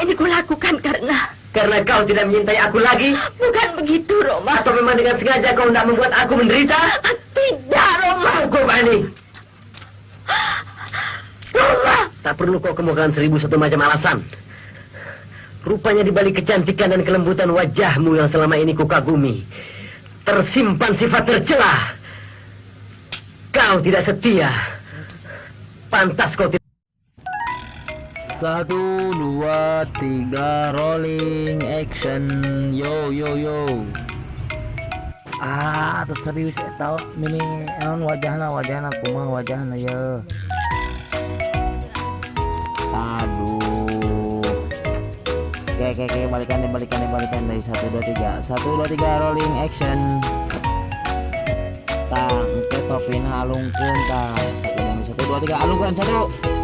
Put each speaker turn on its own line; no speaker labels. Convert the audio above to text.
ini kulakukan
Karena kau tidak menyintai aku lagi?
Bukan begitu, Roma.
Atau memang dengan sengaja kau tidak membuat aku menderita?
Tidak, Roma.
Cukup, Ani.
Roma.
Tak perlu kau kemukakan 1001 macam alasan. Rupanya di balik kecantikan dan kelembutan wajahmu yang selama ini kukagumi, tersimpan sifat tercela. Kau tidak setia. Pantas kau tidak.
1, 2, 3 rolling action. Yo yo yo. Terus serius tahu mini non wajahna kumaha wajahna ya. Aduh. Oke balikan dari 1 2 3. 1 2 3 rolling action. Tang ke topina alungkeun tang. 1 2 3 alungkeun 1